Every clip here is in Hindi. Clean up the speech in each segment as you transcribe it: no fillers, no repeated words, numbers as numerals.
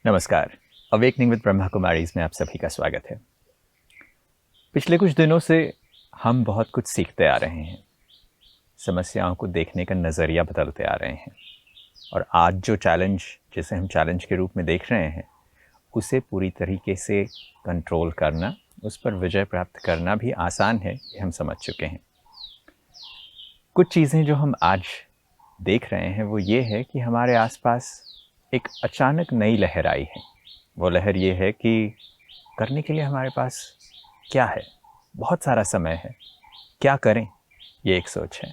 नमस्कार। अवेकनिंग विद ब्रह्मा कुमारीज में आप सभी का स्वागत है। पिछले कुछ दिनों से हम बहुत कुछ सीखते आ रहे हैं, समस्याओं को देखने का नज़रिया बदलते आ रहे हैं और आज जो चैलेंज जिसे हम चैलेंज के रूप में देख रहे हैं उसे पूरी तरीके से कंट्रोल करना, उस पर विजय प्राप्त करना भी आसान है, ये हम समझ चुके हैं। कुछ चीज़ें जो हम आज देख रहे हैं वो ये है कि हमारे आसपास एक अचानक नई लहर आई है। वो लहर ये है कि करने के लिए हमारे पास क्या है, बहुत सारा समय है, क्या करें, ये एक सोच है।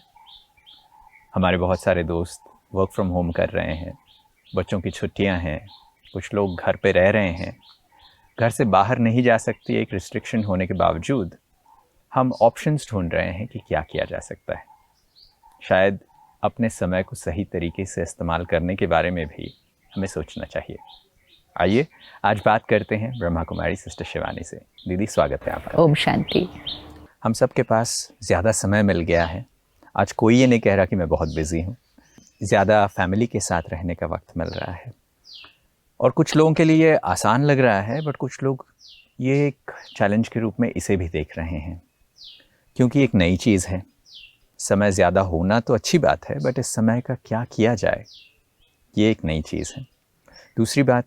हमारे बहुत सारे दोस्त वर्क फ्रॉम होम कर रहे हैं, बच्चों की छुट्टियां हैं, कुछ लोग घर पे रह रहे हैं, घर से बाहर नहीं जा सकती एक रिस्ट्रिक्शन होने के बावजूद हम ऑप्शंस ढूंढ रहे हैं कि क्या किया जा सकता है। शायद अपने समय को सही तरीके से इस्तेमाल करने के बारे में भी हमें सोचना चाहिए। आइए आज बात करते हैं ब्रह्मा कुमारी सिस्टर शिवानी से। दीदी स्वागत है आपका। ओम शांति। हम सबके पास ज़्यादा समय मिल गया है। आज कोई ये नहीं कह रहा कि मैं बहुत बिजी हूँ। ज़्यादा फैमिली के साथ रहने का वक्त मिल रहा है और कुछ लोगों के लिए आसान लग रहा है, बट कुछ लोग ये एक चैलेंज के रूप में इसे भी देख रहे हैं क्योंकि एक नई चीज़ है। समय ज़्यादा होना तो अच्छी बात है, बट इस समय का क्या किया जाए ये एक नई चीज़ है। दूसरी बात,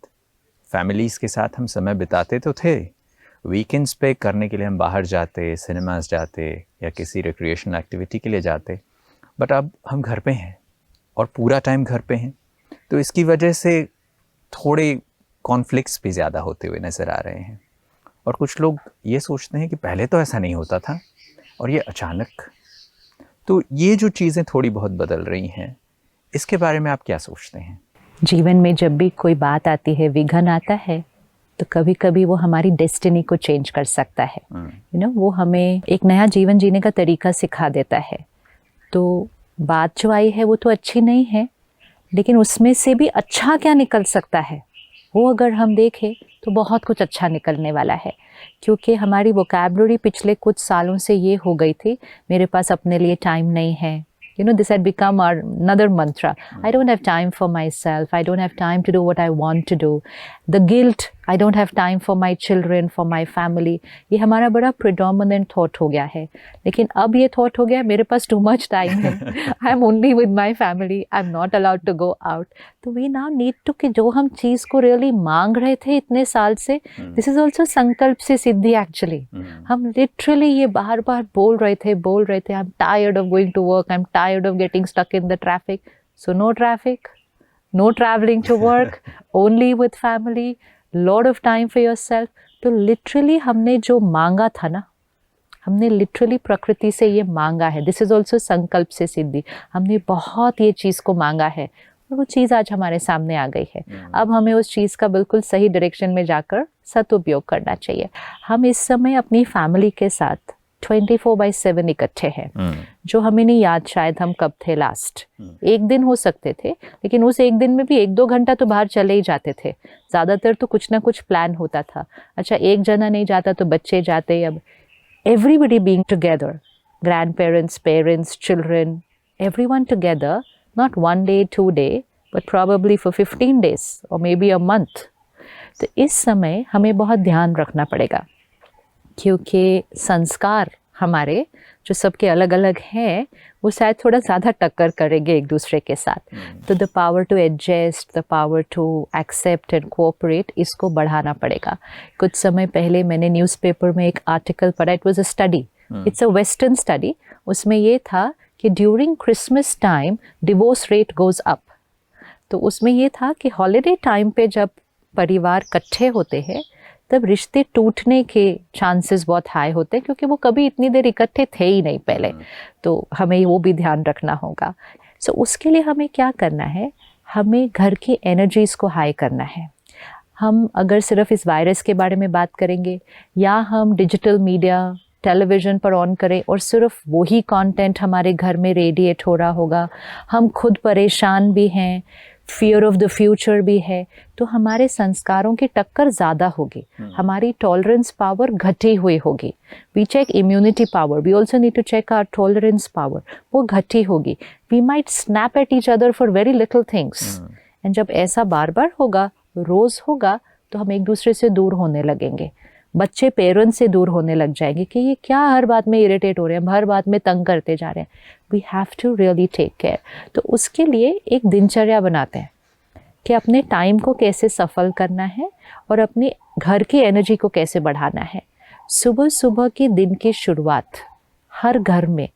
फैमिलीज़ के साथ हम समय बिताते तो थे, वीकेंड्स पे करने के लिए हम बाहर जाते, सिनेमास जाते या किसी रिक्रिएशनल एक्टिविटी के लिए जाते, बट अब हम घर पे हैं और पूरा टाइम घर पे हैं, तो इसकी वजह से थोड़े कॉन्फ्लिक्ट्स भी ज़्यादा होते हुए नज़र आ रहे हैं। और कुछ लोग ये सोचते हैं कि पहले तो ऐसा नहीं होता था और ये अचानक, तो ये जो चीज़ें थोड़ी बहुत बदल रही हैं, इसके बारे में आप क्या सोचते हैं? जीवन में जब भी कोई बात आती है, विघ्न आता है, तो कभी कभी वो हमारी डेस्टिनी को चेंज कर सकता है। वो हमें एक नया जीवन जीने का तरीका सिखा देता है। तो बात जो आई है वो तो अच्छी नहीं है, लेकिन उसमें से भी अच्छा क्या निकल सकता है वो अगर हम देखें तो बहुत कुछ अच्छा निकलने वाला है। क्योंकि हमारी वोकैबुलरी पिछले कुछ सालों से ये हो गई थी, मेरे पास अपने लिए टाइम नहीं है। This had become our another mantra. I don't have time for myself. I don't have time to do what I want to do. The guilt, I don't have time for my children, for my family. ये हमारा बड़ा predominant thought हो गया है। लेकिन अब ये thought हो गया, मेरे पास too much time है। I'm only with my family. I'm not allowed to go out. तो we now need to कि जो हम चीज़ को really मांग रहे थे इतने साल से, this is also संकल्प से सिद्धि actually। हम literally ये बार बार बोल रहे थे I'm tired of going to work, I'm tired of getting stuck in the traffic. So no traffic, no traveling to work, only with family, lot of time for yourself. तो literally हमने जो मांगा था ना, हमने literally प्रकृति से ये मांगा है। This is also संकल्प से सिद्धि। हमने बहुत ये चीज़ को मांगा है और वो चीज़ आज हमारे सामने आ गई है। अब हमें उस चीज़ का बिल्कुल सही डायरेक्शन में जाकर सदुपयोग करना चाहिए। हम इस समय अपनी फैमिली के साथ 24/7 इकट्ठे हैं, जो हमें नहीं याद शायद हम कब थे लास्ट। एक दिन हो सकते थे, लेकिन उस एक दिन में भी 1-2 घंटा तो बाहर चले ही जाते थे। ज़्यादातर तो कुछ ना कुछ प्लान होता था। अच्छा, एक जना नहीं जाता तो बच्चे जाते। अब everybody being together, grand parents, parents, children, everyone together, not 1 day, 2 day, but probably for 15 days or maybe a month. तो इस समय हमें बहुत ध्यान रखना पड़ेगा, क्योंकि संस्कार हमारे जो सबके अलग अलग हैं वो शायद थोड़ा ज़्यादा टक्कर करेंगे एक दूसरे के साथ। तो the power to adjust, the power to accept and cooperate, इसको बढ़ाना पड़ेगा। कुछ समय पहले मैंने न्यूज़पेपर में एक आर्टिकल पढ़ा। It was a study, it's a western study. उसमें ये था कि during Christmas time divorce rate goes up. तो उसमें ये था कि हॉलीडे टाइम पे जब परिवार इकट्ठे होते हैं तब रिश्ते टूटने के चांसेस बहुत हाई होते हैं, क्योंकि वो कभी इतनी देर इकट्ठे थे ही नहीं पहले। तो हमें वो भी ध्यान रखना होगा। सो उसके लिए हमें क्या करना है, हमें घर की एनर्जीज़ को हाई करना है। हम अगर सिर्फ इस वायरस के बारे में बात करेंगे या हम डिजिटल मीडिया टेलीविज़न पर ऑन करें और सिर्फ वही कंटेंट हमारे घर में रेडिएट हो रहा होगा, हम खुद परेशान भी हैं, फियर ऑफ द फ्यूचर भी है, तो हमारे संस्कारों की टक्कर ज़्यादा होगी, हमारी टॉलरेंस पावर घटी हुई होगी। We check immunity power, we also need to check our tolerance power, वो घटी होगी। We might snap at each other for very little things, and जब ऐसा बार बार होगा रोज़ होगा तो हम एक दूसरे से दूर होने लगेंगे। बच्चे पेरेंट्स से दूर होने लग जाएंगे कि ये क्या हर बात में इरिटेट हो रहे हैं, हर बात में तंग करते जा रहे हैं। We have to really take care. तो उसके लिए एक दिनचर्या बनाते हैं कि अपने टाइम को कैसे सफल करना है और अपने घर की एनर्जी को कैसे बढ़ाना है। सुबह सुबह की दिन की शुरुआत हर घर में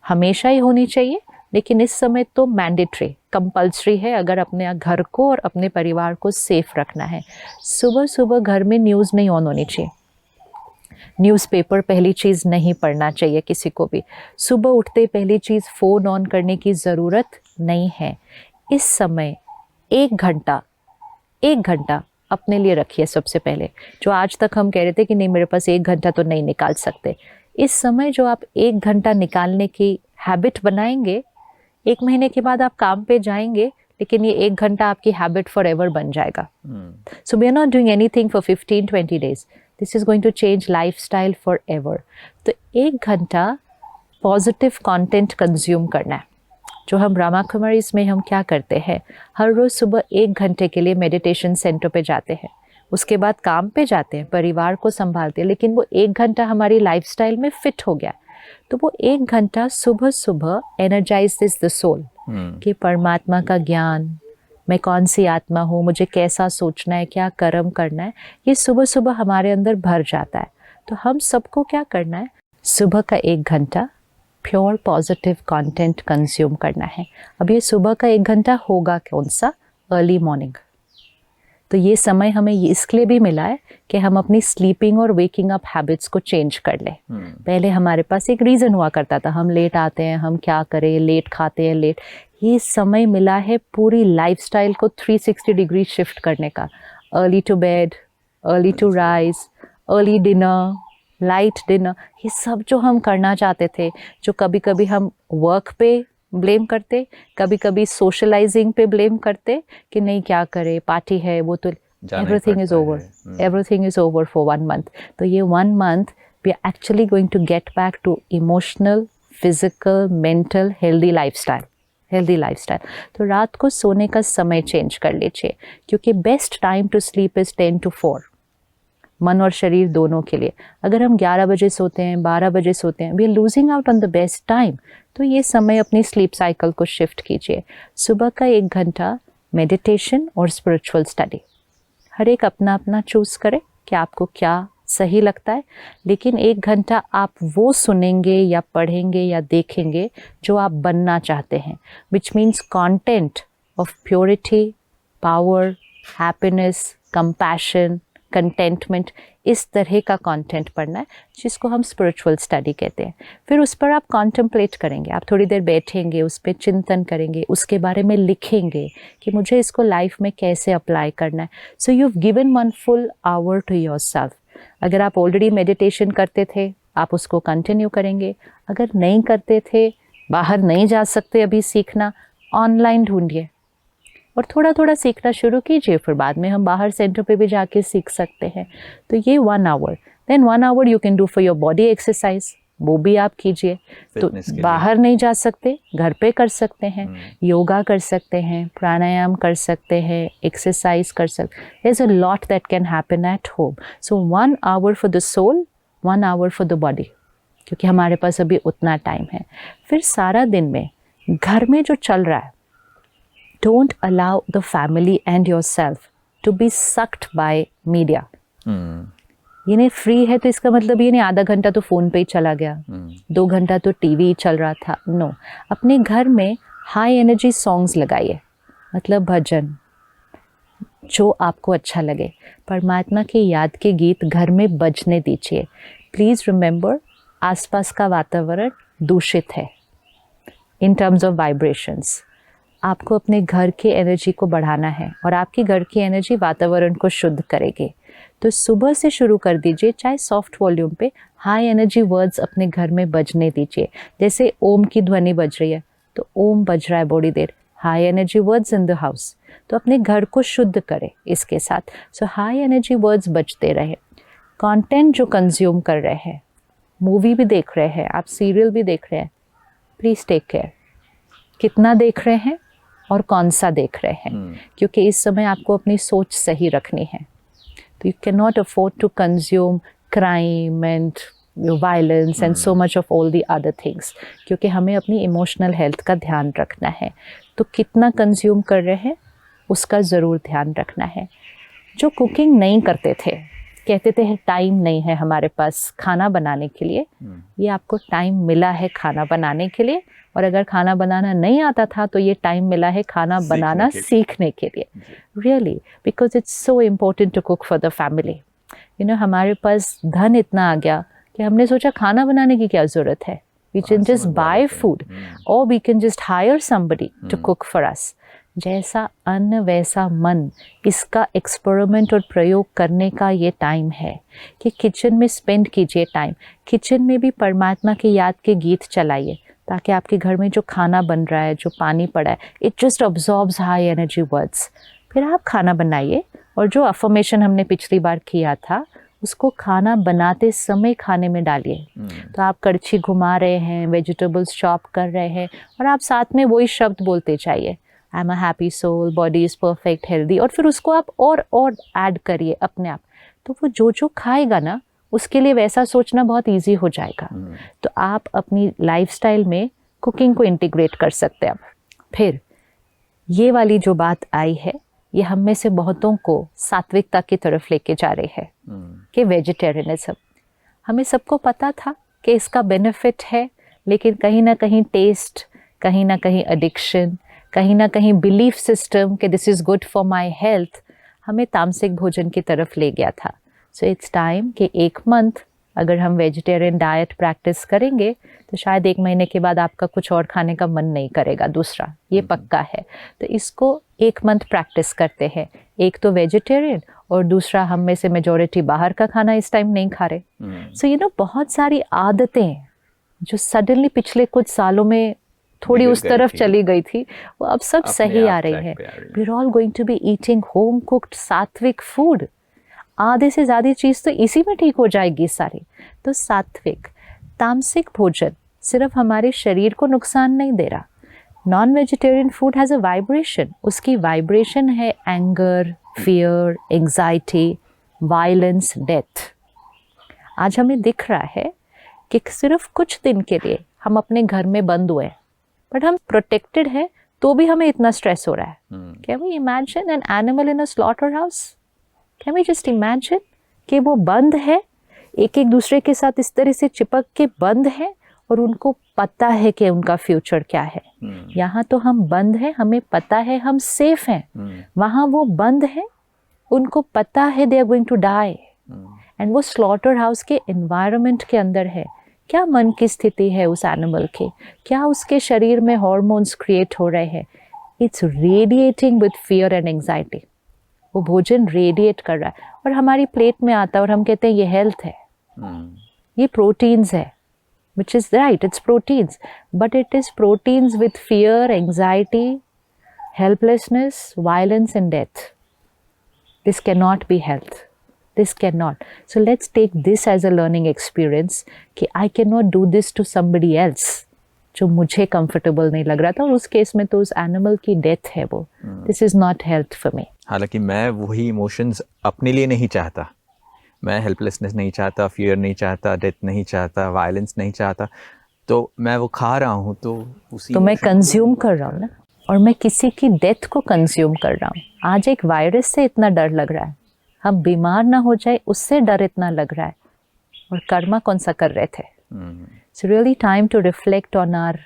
हमेशा ही होनी चाहिए, लेकिन इस समय तो मैंडेटरी कंपल्सरी है अगर अपने घर को और अपने परिवार को सेफ रखना है। सुबह सुबह घर में न्यूज़ नहीं ऑन होनी चाहिए। न्यूज़पेपर पहली चीज़ नहीं पढ़ना चाहिए किसी को भी। सुबह उठते पहली चीज़ फ़ोन ऑन करने की ज़रूरत नहीं है। इस समय एक घंटा अपने लिए रखिए सबसे पहले। जो आज तक हम कह रहे थे कि नहीं मेरे पास 1 घंटा तो नहीं निकाल सकते, इस समय जो आप 1 घंटा निकालने की हैबिट बनाएंगे, 1 महीने के बाद आप काम पे जाएंगे, लेकिन ये 1 घंटा आपकी हैबिट फॉर एवर बन जाएगा। So we are not doing anything for 15-20 days. This is going to change life style for ever. तो 1 घंटा पॉजिटिव कंटेंट कंज्यूम करना है। जो हम ब्रह्मा कुमारीज में हम क्या करते हैं, हर रोज़ सुबह 1 घंटे के लिए मेडिटेशन सेंटर पे जाते हैं, उसके बाद काम पे जाते हैं, परिवार को संभालते हैं, लेकिन वो 1 घंटा हमारी लाइफस्टाइल में फिट हो गया। तो वो 1 घंटा सुबह सुबह एनर्जाइज द सोल कि परमात्मा का ज्ञान, मैं कौन सी आत्मा हूँ, मुझे कैसा सोचना है, क्या कर्म करना है, ये सुबह सुबह हमारे अंदर भर जाता है। तो हम सबको क्या करना है, सुबह का 1 घंटा प्योर पॉजिटिव कंटेंट कंज्यूम करना है। अब ये सुबह का 1 घंटा होगा कौन सा, अर्ली मॉर्निंग। तो ये समय हमें इसलिए भी मिला है कि हम अपनी स्लीपिंग और वेकिंग अप हैबिट्स को चेंज कर लें। पहले हमारे पास एक रीज़न हुआ करता था, हम लेट आते हैं, हम क्या करें, लेट खाते हैं, लेट। ये समय मिला है पूरी लाइफस्टाइल को 360 डिग्री शिफ्ट करने का। Early to bed, early to rise, early dinner, light dinner, ये सब जो हम करना चाहते थे, जो कभी कभी हम वर्क पे ब्लेम करते, कभी कभी सोशलाइजिंग पे ब्लेम करते कि नहीं क्या करे, पार्टी है वो तो, everything is over, everything is over for 1 month। तो ये 1 month we are actually going to get back to emotional, physical, mental healthy lifestyle. तो रात को सोने का समय चेंज कर लीजिए, क्योंकि best time to sleep is 10 to 4, मन और शरीर दोनों के लिए। अगर हम 11 बजे सोते हैं, 12 बजे सोते हैं, we are losing out on the best time. तो ये समय अपनी स्लीप साइकिल को शिफ्ट कीजिए। सुबह का 1 घंटा मेडिटेशन और स्पिरिचुअल स्टडी, हर एक अपना अपना चूज़ करे कि आपको क्या सही लगता है, लेकिन 1 घंटा आप वो सुनेंगे या पढ़ेंगे या देखेंगे जो आप बनना चाहते हैं, which means content of purity, power, happiness, compassion, contentment, इस तरह का कंटेंट पढ़ना है, जिसको हम स्पिरिचुअल स्टडी कहते हैं। फिर उस पर आप कॉन्टेम्पलेट करेंगे, आप थोड़ी देर बैठेंगे, उस पर चिंतन करेंगे, उसके बारे में लिखेंगे कि मुझे इसको लाइफ में कैसे अप्लाई करना है। So you have given 1 full hour to yourself. अगर आप ऑलरेडी मेडिटेशन करते थे, आप उसको कंटिन्यू करेंगे। अगर नहीं करते थे, बाहर नहीं जा सकते अभी सीखना, ऑनलाइन ढूंढिए और थोड़ा थोड़ा सीखना शुरू कीजिए। फिर बाद में हम बाहर सेंटर पे भी जाके सीख सकते हैं। तो ये 1 hour, then 1 hour you can do for your body exercise, वो भी आप कीजिए। तो बाहर नहीं जा सकते, घर पे कर सकते हैं, योगा कर सकते हैं, प्राणायाम कर सकते हैं, एक्सरसाइज कर सकते हैं। There is a lot that can happen at home. So 1 hour for the soul, 1 hour for the body, क्योंकि हमारे पास अभी उतना टाइम है। फिर सारा दिन में घर में जो चल रहा है, don't allow the family and yourself to be sucked by media. ये नहीं फ्री है तो इसका मतलब ये नहीं आधा घंटा तो फ़ोन पे ही चला गया, 2 घंटा तो टीवी चल रहा था। नो, अपने घर में हाई एनर्जी सॉन्ग्स लगाइए, मतलब भजन, जो आपको अच्छा लगे, परमात्मा की याद के गीत घर में बजने दीजिए। प्लीज़ रिमेंबर, आसपास का वातावरण दूषित है इन टर्म्स ऑफ वाइब्रेशंस। आपको अपने घर की एनर्जी को बढ़ाना है और आपकी घर की एनर्जी वातावरण को शुद्ध करेगी। तो सुबह से शुरू कर दीजिए, चाहे सॉफ्ट वॉल्यूम पे हाई एनर्जी वर्ड्स अपने घर में बजने दीजिए। जैसे ओम की ध्वनि बज रही है तो ओम बज रहा है बड़ी देर, high energy words in the house. तो अपने घर को शुद्ध करें इसके साथ। सो हाई एनर्जी वर्ड्स बजते रहे। कंटेंट जो कंज्यूम कर रहे हैं, मूवी भी देख रहे हैं, आप सीरियल भी देख रहे हैं, प्लीज़ टेक केयर। कितना देख रहे हैं और कौन सा देख रहे हैं, क्योंकि इस समय आपको अपनी सोच सही रखनी है। तो you can not afford to consume crime and violence and so much of all the other things, क्योंकि हमें अपनी इमोशनल हेल्थ का ध्यान रखना है। तो कितना कंज्यूम कर रहे हैं उसका ज़रूर ध्यान रखना है। जो कुकिंग नहीं करते थे, कहते थे टाइम नहीं है हमारे पास खाना बनाने के लिए, ये आपको टाइम मिला है खाना बनाने के लिए। और अगर खाना बनाना नहीं आता था तो ये टाइम मिला है खाना बनाना सीखने के लिए। Really, because it's so important to cook for the family. You know, हमारे पास धन इतना आ गया कि हमने सोचा खाना बनाने की क्या ज़रूरत है, we can just buy food और we can just hire somebody to cook for us. जैसा अन्न वैसा मन, इसका एक्सपेरिमेंट और प्रयोग करने का ये टाइम है कि किचन में स्पेंड कीजिए टाइम। किचन में भी परमात्मा की याद के गीत चलाइए, ताकि आपके घर में जो खाना बन रहा है, जो पानी पड़ा है, it just absorbs high energy words. फिर आप खाना बनाइए, और जो अफर्मेशन हमने पिछली बार किया था उसको खाना बनाते समय खाने में डालिए। तो आप कड़छी घुमा रहे हैं, वेजिटेबल्स चॉप कर रहे हैं, और आप साथ में वही शब्द बोलते चाहिए, I am a happy soul, body is perfect, healthy. और फिर उसको आप और ऐड करिए अपने आप। तो वो जो खाएगा ना, उसके लिए वैसा सोचना बहुत इजी हो जाएगा। तो आप अपनी लाइफस्टाइल में कुकिंग को इंटीग्रेट कर सकते हैं। अब फिर ये वाली जो बात आई है, ये हम में से बहुतों को सात्विकता की तरफ लेके जा रही है कि वेजिटेरियनिज्म। हमें सबको पता था कि इसका बेनिफिट है, लेकिन कहीं ना कहीं टेस्ट, कहीं ना कहीं एडिक्शन, कहीं ना कहीं बिलीफ सिस्टम कि this is good for my health, हमें तामसिक भोजन की तरफ ले गया था। सो इट्स टाइम कि 1 मंथ अगर हम वेजिटेरियन डाइट प्रैक्टिस करेंगे तो शायद 1 महीने के बाद आपका कुछ और खाने का मन नहीं करेगा, दूसरा ये पक्का है। तो इसको 1 मंथ प्रैक्टिस करते हैं। एक तो वेजिटेरियन, और दूसरा हम में से मेजॉरिटी बाहर का खाना इस टाइम नहीं खा रहे। सो यू नो, बहुत सारी आदतें जो सडनली पिछले कुछ सालों में थोड़ी उस तरफ चली गई थी, वो अब सब सही आ रही है। We are all going to be eating home cooked sattvic food. आधे से ज़्यादा चीज़ तो इसी में ठीक हो जाएगी सारी। तो सात्विक, तामसिक भोजन सिर्फ हमारे शरीर को नुकसान नहीं दे रहा। Non vegetarian food has a vibration, उसकी वाइब्रेशन है anger, fear, anxiety, violence, death. आज हमें दिख रहा है कि सिर्फ कुछ दिन के लिए हम अपने घर में बंद हुए, बट हम प्रोटेक्टेड हैं, तो भी हमें इतना स्ट्रेस हो रहा है। Can we imagine an animal in a slaughter house? Can we just imagine कि वो बंद है, एक दूसरे के साथ इस तरह से चिपक के बंद है, और उनको पता है कि उनका फ्यूचर क्या है। यहाँ तो हम बंद हैं, हमें पता है हम सेफ हैं। वहाँ वो बंद है, उनको पता है they are going to die, and वो स्लॉटर हाउस के एनवायरनमेंट के अंदर है। क्या मन की स्थिति है उस एनिमल के, क्या उसके शरीर में हार्मोन्स क्रिएट हो रहे हैं? It's radiating with fear and anxiety. वो भोजन रेडिएट कर रहा है और हमारी प्लेट में आता है, और हम कहते हैं ये हेल्थ है, ये प्रोटीन्स है, which is right, it's proteins, but it is proteins with fear, anxiety, helplessness, violence and death. This cannot be health. This cannot. So let's take this as a learning experience कि I cannot do this to somebody else जो मुझे comfortable नहीं लग रहा था, और उस केस में तो उस animal की death है वो। This is not health for me. हालांकि मैं वही इमोशंस अपने लिए नहीं चाहता, मैं हेल्पलेसनेस नहीं चाहता, फियर नहीं चाहता, डेथ नहीं चाहता, वायलेंस नहीं चाहता, तो मैं वो खा रहा हूँ, तो उसी तो मैं कंज्यूम कर रहा हूँ ना, और मैं किसी की डेथ को कंज्यूम कर रहा हूँ। आज एक वायरस से इतना डर लग रहा है, हम बीमार ना हो जाए उससे डर इतना लग रहा है, और कर्मा कौन सा कर रहे थे? It's really time to reflect on our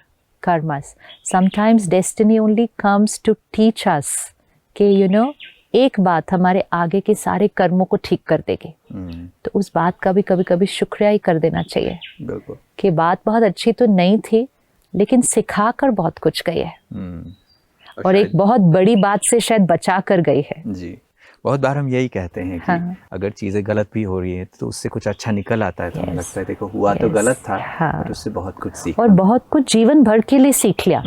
karmas. Sometimes destiny only comes to teach us कि you know, एक बात हमारे आगे के सारे कर्मों को ठीक कर देगी। तो उस बात का भी कभी कभी शुक्रिया ही कर देना चाहिए कि बात बहुत अच्छी तो नहीं थी, लेकिन सिखा कर बहुत कुछ गई है, और एक बहुत बड़ी बात से शायद बचा कर गई है। जी, बहुत बार हम यही कहते हैं कि अगर चीज़ें गलत भी हो रही है तो उससे कुछ अच्छा निकल आता है। तो हमें लगता है देखो हुआ तो गलत था, पर उससे बहुत कुछ सीखा, और बहुत कुछ जीवन भर के लिए सीख लिया।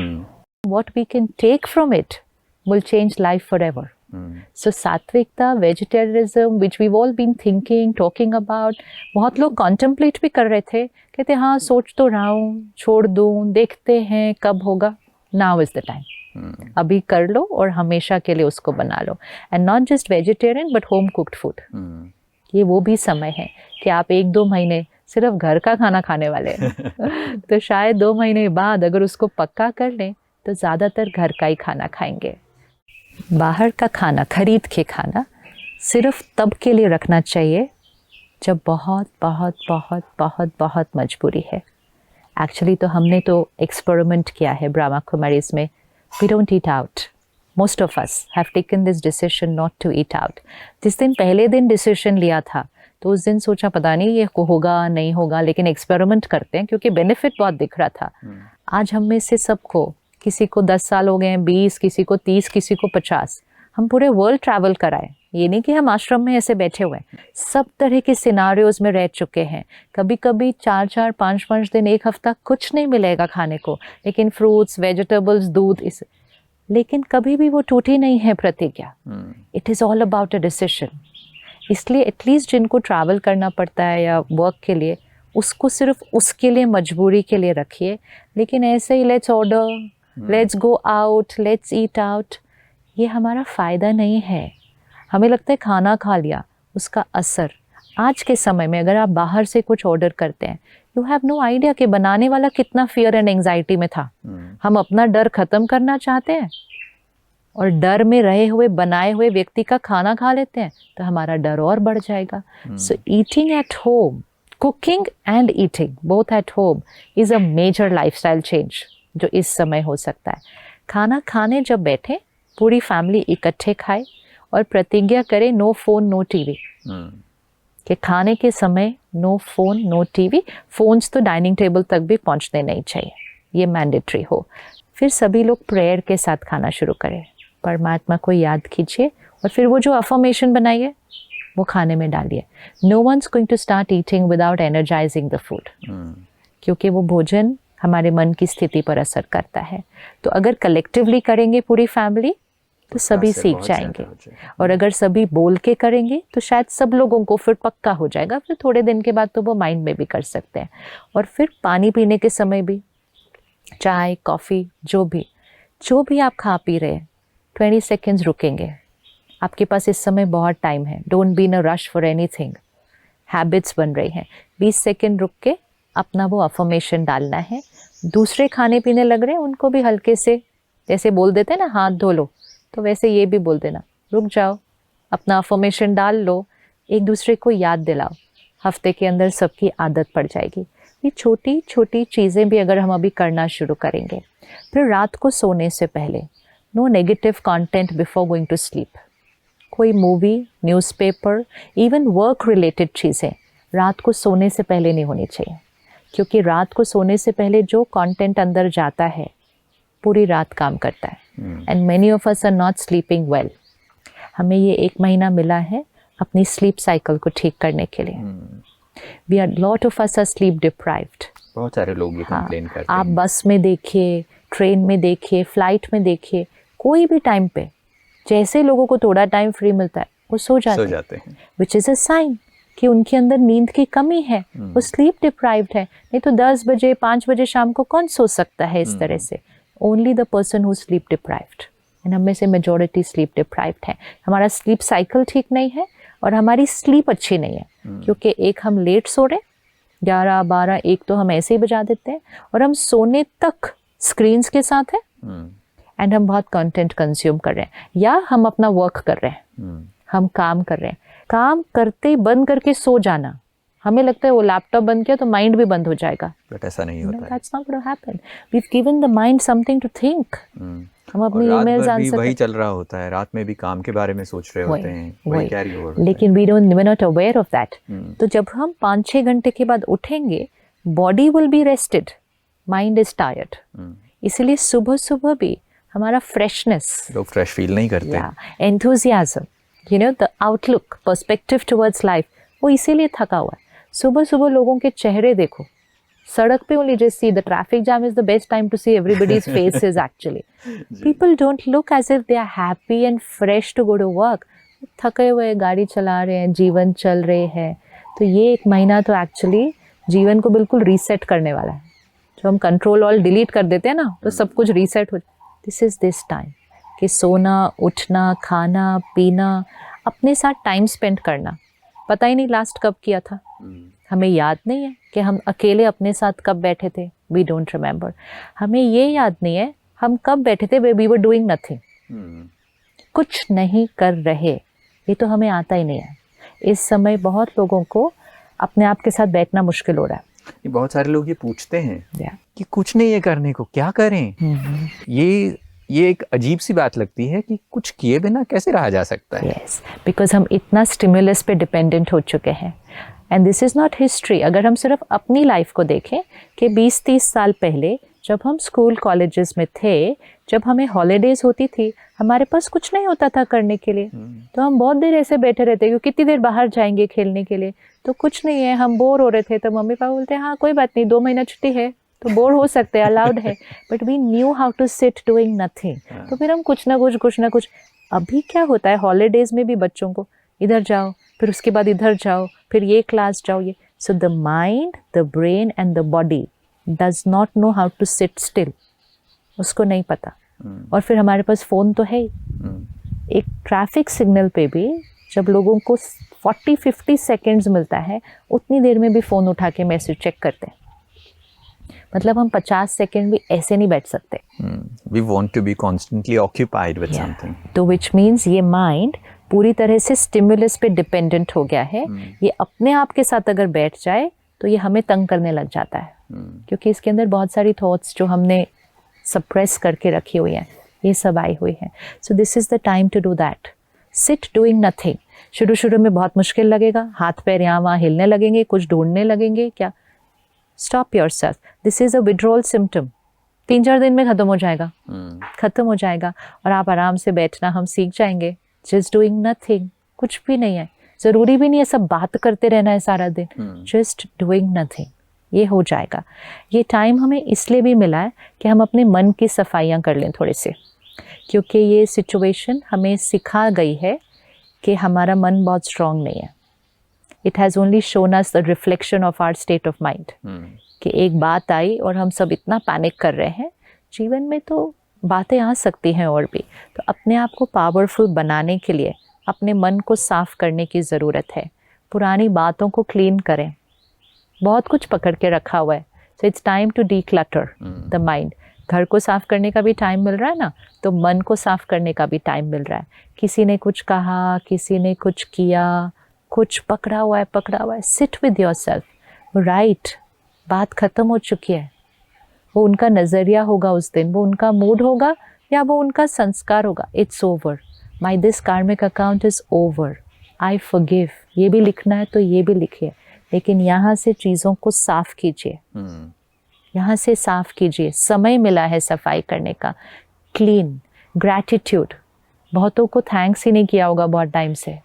What we can take from it will change life forever. So सात्विकता, vegetarianism, which we've all been thinking, talking about, बहुत लोग contemplate भी कर रहे थे, कहते हाँ सोच तो रहा हूँ, छोड़ दूँ, देखते हैं कब होगा। Now is the time. अभी कर लो और हमेशा के लिए उसको बना लो। And not just vegetarian but home cooked food. ये वो भी समय है कि आप 1-2 महीने सिर्फ घर का खाना खाने वाले हैं तो शायद 2 महीने बाद अगर उसको पक्का कर लें तो ज़्यादातर घर का ही खाना खाएंगे। बाहर का खाना, खरीद के खाना सिर्फ तब के लिए रखना चाहिए जब बहुत बहुत बहुत बहुत बहुत मजबूरी है। एक्चुअली तो हमने तो एक्सपेरिमेंट किया है ब्रह्मा कुमारीज में। We don't eat out. Most of us have taken this decision not to eat out. जिस दिन पहले दिन डिसीजन लिया था तो उस दिन सोचा पता नहीं ये होगा नहीं होगा, लेकिन एक्सपेरिमेंट करते हैं क्योंकि बेनिफिट बहुत दिख रहा था। आज हम में से सबको, किसी को 10 साल हो गए हैं, 20, किसी को 30, किसी को 50, हम पूरे वर्ल्ड ट्रैवल कराए। ये नहीं कि हम आश्रम में ऐसे बैठे हुए हैं, सब तरह के सिनारियोज में रह चुके हैं। कभी कभी 4-4, 5-5 दिन, 1 हफ्ता कुछ नहीं मिलेगा खाने को, लेकिन फ्रूट्स, वेजिटेबल्स, दूध, इस लेकिन कभी भी वो टूटी नहीं है प्रतिज्ञा। It is all about a decision. इसलिए एटलीस्ट जिनको ट्रैवल करना पड़ता है या वर्क के लिए, उसको सिर्फ उसके लिए, मजबूरी के लिए रखिए। लेकिन ऐसे ही let's order, let's go out, let's eat out, ये हमारा फ़ायदा नहीं है। हमें लगता है खाना खा लिया, उसका असर आज के समय में अगर आप बाहर से कुछ ऑर्डर करते हैं, यू हैव नो आइडिया कि बनाने वाला कितना फियर एंड एंजाइटी में था। हम अपना डर ख़त्म करना चाहते हैं और डर में रहे हुए बनाए हुए व्यक्ति का खाना खा लेते हैं तो हमारा डर और बढ़ जाएगा। So eating at home, cooking and eating both at home is a major lifestyle change जो इस समय हो सकता है। खाना खाने जब बैठे पूरी फैमिली इकट्ठे खाए और प्रतिज्ञा करें नो फोन नो टीवी, कि खाने के समय no phone no TV. Phones तो डाइनिंग टेबल तक भी पहुंचने नहीं चाहिए, ये मैंडेटरी हो। फिर सभी लोग प्रेयर के साथ खाना शुरू करें, परमात्मा को याद कीजिए और फिर वो जो अफर्मेशन बनाइए वो खाने में डालिए। No one's going to start eating without energising the food, क्योंकि वो भोजन हमारे मन की स्थिति पर असर करता है। तो अगर कलेक्टिवली करेंगे पूरी फैमिली तो सभी सीख जाएंगे, और अगर सभी बोल के करेंगे तो शायद सब लोगों को फिर पक्का हो जाएगा। फिर थोड़े दिन के बाद तो वो माइंड में भी कर सकते हैं। और फिर पानी पीने के समय भी चाय, कॉफ़ी, जो भी आप खा पी रहे हैं, 20 सेकेंड्स रुकेंगे। आपके पास इस समय बहुत टाइम है। Don't be in a rush for anything. Habits बन रही हैं। 20 सेकेंड रुक के अपना वो अफर्मेशन डालना है। दूसरे खाने पीने लग रहे हैं उनको भी हल्के से, जैसे बोल देते हैं ना हाथ धो लो, तो वैसे ये भी बोल देना रुक जाओ, अपना अफर्मेशन डाल लो, एक दूसरे को याद दिलाओ। हफ्ते के अंदर सबकी आदत पड़ जाएगी। ये छोटी छोटी चीज़ें भी अगर हम अभी करना शुरू करेंगे। फिर रात को सोने से पहले no negative content before going to sleep. कोई movie, newspaper, even work related चीज़ें रात को सोने से पहले नहीं होनी चाहिए, क्योंकि रात को सोने से पहले जो कंटेंट अंदर जाता है पूरी रात काम करता है। And many of us are not sleeping well. हमें ये 1 महीना मिला है अपनी स्लीप साइकिल को ठीक करने के लिए। We are lot of us are sleep deprived. बहुत सारे लोग ये कंप्लेन करते हैं। आप बस में देखिए, ट्रेन में देखिए, फ्लाइट में देखिए, कोई भी टाइम पे जैसे लोगों को थोड़ा टाइम फ्री मिलता है वो सो जाते हैं, विच इज़ अ साइन कि उनके अंदर नींद की कमी है, वो स्लीप डिप्राइव्ड है। नहीं तो 10 बजे 5 बजे शाम को कौन सो सकता है इस तरह से? Only the person who sleep deprived. And हम में से मेजॉरिटी स्लीप डिप्राइव्ड है। हमारा स्लीप साइकिल ठीक नहीं है और हमारी स्लीप अच्छी नहीं है, क्योंकि एक हम लेट सो रहे, 11, 12, 1 तो हम ऐसे ही बजा देते हैं, और हम सोने तक स्क्रीन्स के साथ हैं। एंड हम बहुत कंटेंट कंज्यूम कर रहे हैं, या हम अपना वर्क कर रहे हैं, हम काम कर रहे हैं। काम करते ही बंद करके सो जाना, हमें लगता है वो लैपटॉप बंद किया तो माइंड भी बंद हो जाएगा, बट ऐसा नहीं होता है। That's not going to happen. We've given the mind something to think. हम अपनी ईमेल्स आंसर वही चल रहा होता है, रात में भी काम के बारे में सोच रहे होते हैं, वही कैरी ओवर। लेकिन we're not aware of that. तो जब हम 5-6 घंटे के बाद उठेंगे, body will be rested, mind is tired. इसलिए सुबह सुबह भी हमारा फ्रेशनेस, लोग फ्रेश फील नहीं करते, enthusiasm, the outlook, perspective towards life, वो इसीलिए थका हुआ है। सुबह सुबह लोगों के चेहरे देखो, सड़क पे only just see the traffic jam is the best time to see everybody's faces actually. People don't look as if they are happy and fresh to go to work. थके हुए गाड़ी चला रहे हैं, जीवन चल रहे हैं। तो ये 1 महीना तो एक्चुअली जीवन को बिल्कुल रीसेट करने वाला है। जो हम कंट्रोल ऑल डिलीट कर देते हैं ना, तो सब कुछ रीसेट हो। दिस इज़ दिस टाइम कि सोना, उठना, खाना, पीना, अपने साथ टाइम स्पेंड करना। पता ही नहीं लास्ट कब किया था, हमें याद नहीं है कि हम अकेले अपने साथ कब बैठे थे, वी डोंट रिमेंबर। हमें ये याद नहीं है हम कब बैठे थे वी वर डूइंग नथिंग, कुछ नहीं कर रहे, ये तो हमें आता ही नहीं है। इस समय बहुत लोगों को अपने आप के साथ बैठना मुश्किल हो रहा है। बहुत सारे लोग ये पूछते हैं कि कुछ नहीं है करने को, क्या करें। ये एक अजीब सी बात लगती है कि कुछ किए बिना कैसे रहा जा सकता है। यस, बिकॉज हम इतना स्टिमुलस पे डिपेंडेंट हो चुके हैं। And this is not history. अगर हम सिर्फ अपनी लाइफ को देखें कि 20-30 साल पहले जब हम स्कूल कॉलेजेस में थे, जब हमें हॉलीडेज होती थी, हमारे पास कुछ नहीं होता था करने के लिए, तो हम बहुत देर ऐसे बैठे रहते क्योंकि कितनी देर बाहर जाएंगे खेलने के लिए, तो कुछ नहीं है, हम बोर हो रहे थे, तो मम्मी पापा बोलते हैं हाँ कोई बात नहीं, 2 महीना छुट्टी है तो बोर हो सकते हैं, अलाउड है। But we knew how to sit doing nothing. तो फिर हम कुछ ना कुछ। अभी क्या होता है हॉलीडेज में भी बच्चों को इधर जाओ, फिर उसके बाद इधर जाओ, फिर ये क्लास जाओ, ये। So the mind, the brain and the body does not know how to sit still, उसको नहीं पता। और फिर हमारे पास फ़ोन तो है ही। एक ट्रैफिक सिग्नल पे भी जब लोगों को 40-50 सेकेंड्स मिलता है, उतनी देर में भी फ़ोन उठा के मैसेज चेक करते हैं। मतलब हम 50 सेकेंड भी ऐसे नहीं बैठ सकते। We want to be constantly occupied with something. तो which means ये माइंड पूरी तरह से स्टिमुलस पे डिपेंडेंट हो गया है। ये अपने आप के साथ अगर बैठ जाए तो ये हमें तंग करने लग जाता है, क्योंकि इसके अंदर बहुत सारी थॉट्स जो हमने सप्रेस करके रखी हुई हैं, ये सब आई हुई हैं। So this is the time to do that, sit doing nothing. शुरू में बहुत मुश्किल लगेगा, हाथ पैर यहाँ वहाँ हिलने लगेंगे, कुछ ढूंढने लगेंगे, क्या। Stop yourself, this is a withdrawal symptom. 3-4 दिन में ख़त्म हो जाएगा, ख़त्म हो जाएगा और आप आराम से बैठना हम सीख जाएंगे। जस्ट डूइंग नथिंग, कुछ भी नहीं है, ज़रूरी भी नहीं है सब बात करते रहना है सारा दिन, जस्ट डूइंग नथिंग, ये हो जाएगा। ये टाइम हमें इसलिए भी मिला है कि हम अपने मन की सफाइयाँ कर लें थोड़े से, क्योंकि ये सिचुएशन हमें सिखा गई है कि हमारा मन बहुत स्ट्रॉन्ग नहीं है। It has only shown us the reflection of our state of mind, कि एक बात आई और हम सब इतना पैनिक कर रहे हैं। जीवन में तो बातें आ सकती हैं और भी, तो अपने आप को पावरफुल बनाने के लिए अपने मन को साफ करने की ज़रूरत है। पुरानी बातों को क्लीन करें, बहुत कुछ पकड़ के रखा हुआ है। So it's time to declutter the mind. घर को साफ करने का भी टाइम मिल रहा है ना, तो मन को साफ करने का भी टाइम मिल रहा है। किसी ने कुछ कहा, किसी ने कुछ किया, कुछ पकड़ा हुआ है, सिट विद योरसेल्फ, राइट, बात ख़त्म हो चुकी है। वो उनका नज़रिया होगा उस दिन, वो उनका मूड होगा या वो उनका संस्कार होगा। इट्स ओवर, माई दिस कार्मिक account is over, I forgive. ये भी लिखना है तो ये भी लिखिए, लेकिन यहाँ से चीज़ों को साफ कीजिए, यहाँ से साफ कीजिए। समय मिला है सफाई करने का। क्लीन, ग्रैटिट्यूड, बहुतों को थैंक्स ही नहीं किया होगा बहुत टाइम से,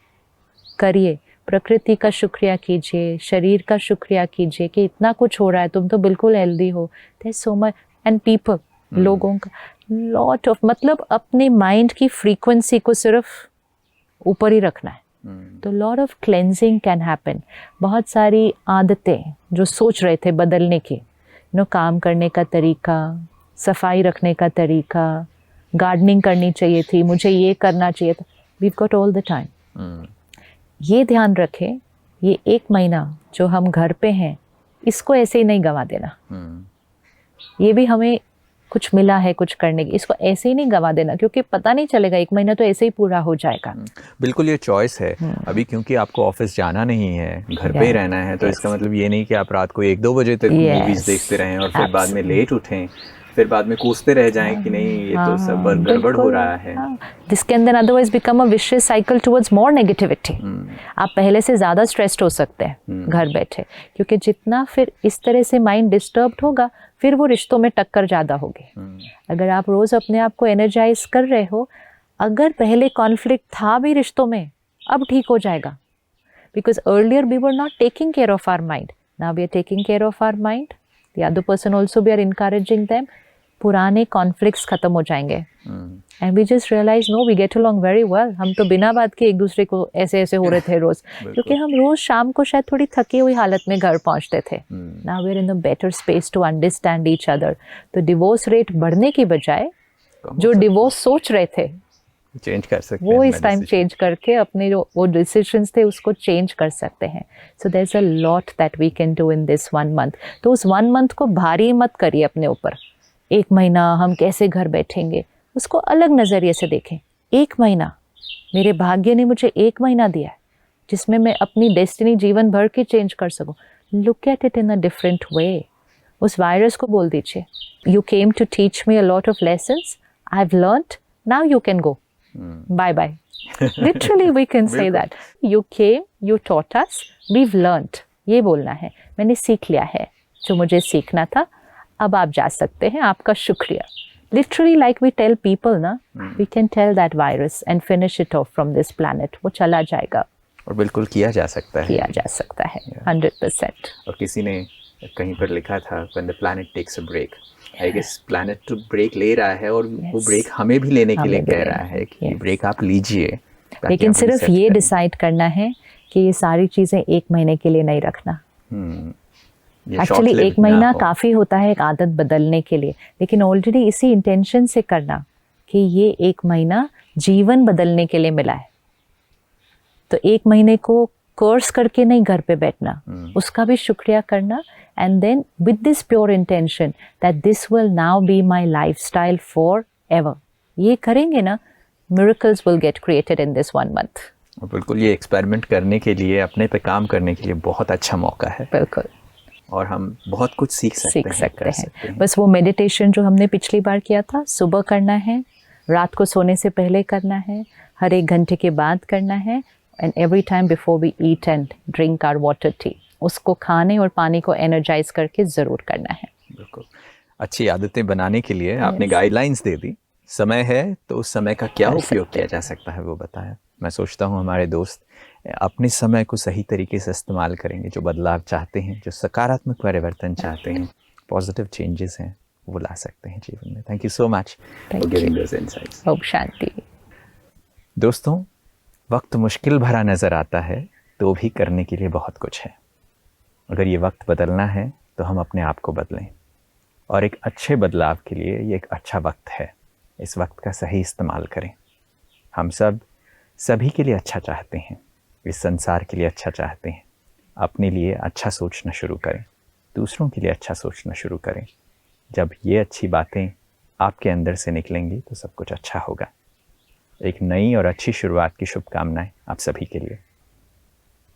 करिए। प्रकृति का शुक्रिया कीजिए, शरीर का शुक्रिया कीजिए कि इतना कुछ हो रहा है, तुम तो बिल्कुल हेल्दी हो। There so much and people, लोगों का लॉट ऑफ, मतलब अपने माइंड की फ्रीक्वेंसी को सिर्फ ऊपर ही रखना है, तो lot of cleansing can happen. बहुत सारी आदतें जो सोच रहे थे बदलने की, काम करने का तरीका, सफाई रखने का तरीका, गार्डनिंग करनी चाहिए थी, मुझे ये करना चाहिए था, we got all the time. ये ध्यान रखें, ये 1 महीना जो हम घर पे हैं, इसको ऐसे ही नहीं गंवा देना। ये भी हमें कुछ मिला है कुछ करने की, इसको ऐसे ही नहीं गंवा देना, क्योंकि पता नहीं चलेगा 1 महीना तो ऐसे ही पूरा हो जाएगा। बिल्कुल, ये चॉइस है अभी, क्योंकि आपको ऑफिस जाना नहीं है, घर पे ही रहना है, तो इसका मतलब ये नहीं कि आप रात को 1-2 बजे तक मूवीज देखते रहें और फिर बाद में लेट उठें, फिर बाद में कोसते रह जाएं कि नहीं ये तो सब गड़बड़ हो रहा है। This can then otherwise become a vicious cycle towards more negativity. आप पहले से ज़्यादा स्ट्रेस्ड हो सकते हैं घर बैठे, क्योंकि जितना फिर इस तरह से माइंड डिस्टर्ब्ड होगा, फिर वो रिश्तों में टक्कर ज़्यादा होगी। अगर आप रोज़ अपने आप को एनर्जाइज कर रहे हो, अगर पहले कॉन्फ्लिक्ट था भी रिश्तों में, अब ठीक हो जाएगा, because earlier we were not taking care of our mind, now we are taking care of our mind, the other person also we are encouraging them. पुराने कॉन्फ्लिक्ट्स खत्म हो जाएंगे and we just realise no we get along very well. हम तो बिना बात के एक दूसरे को ऐसे हो रहे थे रोज, क्योंकि हम रोज शाम को शायद थोड़ी थकी हुई हालत में घर पहुंचते थे। Now we are in a better space to understand each other. तो डिवोर्स रेट बढ़ने की बजाय जो डिवोर्स सोच रहे थे चेंज कर सकते वो हैं इस टाइम चेंज करके अपने जो वो डिसीजंस थे उसको चेंज कर सकते हैं. So there is a lot that we can do in this 1 month. तो उस 1 मंथ को भारी मत करिए अपने ऊपर. 1 महीना हम कैसे घर बैठेंगे, उसको अलग नज़रिए से देखें. 1 महीना मेरे भाग्य ने मुझे 1 महीना दिया है जिसमें मैं अपनी डेस्टिनी जीवन भर की चेंज कर सकूं. Look at it in a different way. उस वायरस को बोल दीजिए, you came to teach me a lot of lessons, I have learned, now you can go. Bye bye. Literally we can say that. You came, you taught us, we've learned. ये बोलना है, मैंने सीख लिया है जो मुझे सीखना था, अब आप जा सकते हैं, आपका शुक्रिया. Literally like we tell people ना, we can tell that virus and finish it off from this planet. वो चला जाएगा. और बिल्कुल किया जा सकता है. किया जा सकता है 100%. और किसी ने कहीं पर लिखा था when the planet takes a break. I guess planet तो ब्रेक ले रहा है और वो ब्रेक हमें भी लेने के लिए कह रहा है कि ब्रेक आप लीजिए. लेकिन सिर्फ ये डिसाइड करना है कि ये सारी चीज़ें 1 महीने के लिए नहीं रखना. एक्चुअली 1 महीना काफ़ी होता है एक आदत बदलने के लिए, लेकिन ऑलरेडी इसी इंटेंशन से करना कि ये 1 महीना जीवन बदलने के लिए मिला है. तो 1 महीने को कोर्स करके नहीं घर पे बैठना, उसका भी शुक्रिया करना. And then with this pure intention that this will now be my lifestyle forever. ये करेंगे ना, miracles will get created in this 1 month. बिल्कुल, ये एक्सपेरिमेंट करने के लिए, अपने पे काम करने के लिए बहुत अच्छा मौका है. बिल्कुल. और हम बहुत कुछ सीख सकते हैं. बस वो मेडिटेशन जो हमने पिछली बार किया था, सुबह करना है, रात को सोने से पहले करना है, हर 1 घंटे के बाद करना है, and every time before we eat and drink our water tea. उसको खाने और पानी को एनर्जाइज करके ज़रूर करना है. बिल्कुल. अच्छी आदतें बनाने के लिए आपने गाइडलाइंस दे दी. समय है तो उस समय का क्या उपयोग किया जा सकता है वो बताया. मैं सोचता हूँ हमारे दोस्त अपने समय को सही तरीके से इस्तेमाल करेंगे. जो बदलाव चाहते हैं, जो सकारात्मक परिवर्तन चाहते हैं, पॉजिटिव चेंजेस हैं, वो ला सकते हैं जीवन में. Thank you so much for giving those insights. ओम शांति. दोस्तों, वक्त मुश्किल भरा नज़र आता है तो भी करने के लिए बहुत कुछ है. अगर ये वक्त बदलना है तो हम अपने आप को बदलें. और एक अच्छे बदलाव के लिए ये एक अच्छा वक्त है. इस वक्त का सही इस्तेमाल करें. हम सभी के लिए अच्छा चाहते हैं, इस संसार के लिए अच्छा चाहते हैं. अपने लिए अच्छा सोचना शुरू करें, दूसरों के लिए अच्छा सोचना शुरू करें. जब ये अच्छी बातें आपके अंदर से निकलेंगी तो सब कुछ अच्छा होगा. एक नई और अच्छी शुरुआत की शुभकामनाएं आप सभी के लिए.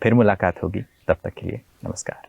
फिर मुलाकात होगी, तब तक के लिए नमस्कार.